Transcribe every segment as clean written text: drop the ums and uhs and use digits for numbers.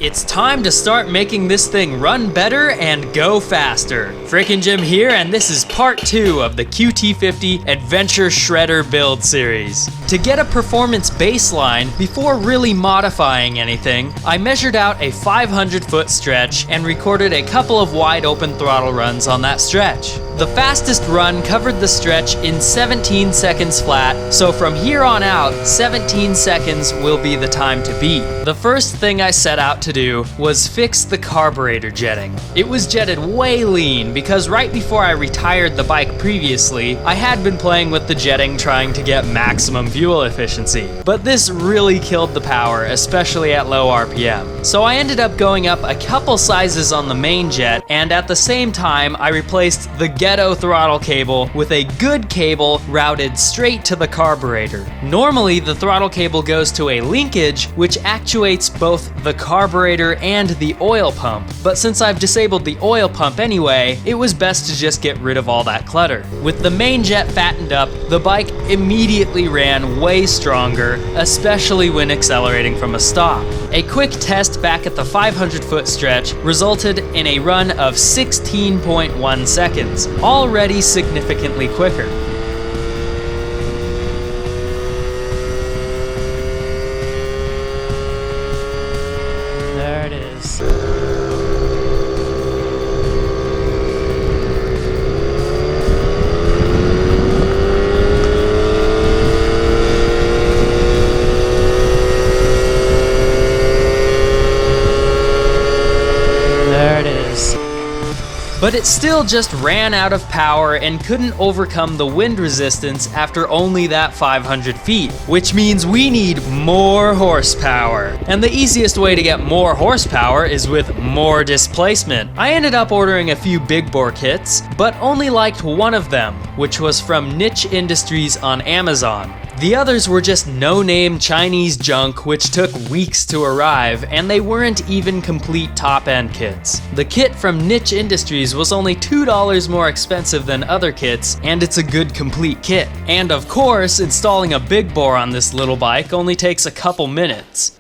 It's time to start making this thing run better and go faster. Frickin' Jim here, and this is part 2 of the QT50 Adventure Shredder build series. To get a performance baseline before really modifying anything, I measured out a 500-foot stretch and recorded a couple of wide open throttle runs on that stretch. The fastest run covered the stretch in 17 seconds flat, so from here on out, 17 seconds will be the time to beat. The first thing I set out to do was fix the carburetor jetting. It was jetted way lean because right before I retired the bike previously, I had been playing with the jetting trying to get maximum fuel efficiency. But this really killed the power, especially at low RPM. So I ended up going up a couple sizes on the main jet, and at the same time I replaced the ghetto throttle cable with a good cable routed straight to the carburetor. Normally the throttle cable goes to a linkage which actuates both the carburetor and the oil pump, but since I've disabled the oil pump anyway, it was best to just get rid of all that clutter. With the main jet fattened up, the bike immediately ran way stronger, especially when accelerating from a stop. A quick test back at the 500-foot stretch resulted in a run of 16.1 seconds, already significantly quicker. There it is. There it is. But it still just ran out of power and couldn't overcome the wind resistance after only that 500 feet, which means we need more horsepower. And the easiest way to get more horsepower is with more displacement. I ended up ordering a few big bore kits, but only liked one of them, which was from Niche Industries on Amazon. The others were just no-name Chinese junk which took weeks to arrive, and they weren't even complete top-end kits. The kit from Niche Industries was only $2 more expensive than other kits, and it's a good complete kit. And of course, installing a big bore on this little bike only takes a couple minutes.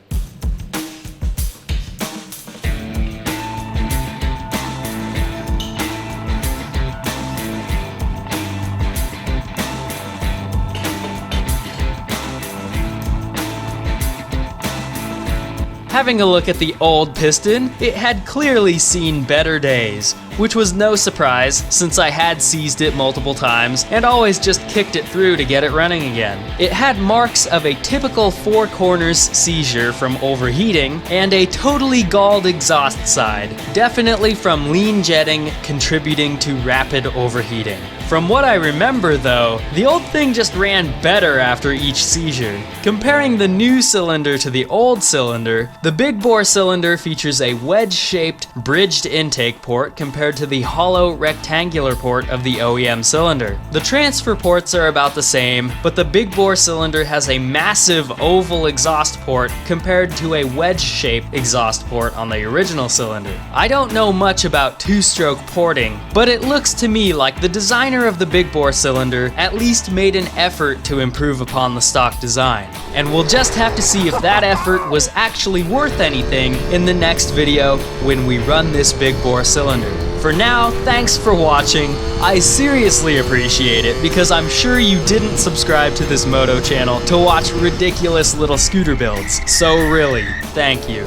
Having a look at the old piston, it had clearly seen better days, which was no surprise since I had seized it multiple times and always just kicked it through to get it running again. It had marks of a typical four corners seizure from overheating and a totally galled exhaust side, definitely from lean jetting contributing to rapid overheating. From what I remember though, the old thing just ran better after each seizure. Comparing the new cylinder to the old cylinder, the big bore cylinder features a wedge-shaped bridged intake port compared to the hollow rectangular port of the OEM cylinder. The transfer ports are about the same, but the big bore cylinder has a massive oval exhaust port compared to a wedge-shaped exhaust port on the original cylinder. I don't know much about two-stroke porting, but it looks to me like the designer of the big bore cylinder at least made an effort to improve upon the stock design. And we'll just have to see if that effort was actually worth anything in the next video when we run this big bore cylinder. For now, thanks for watching. I seriously appreciate it because I'm sure you didn't subscribe to this moto channel to watch ridiculous little scooter builds. So really, thank you.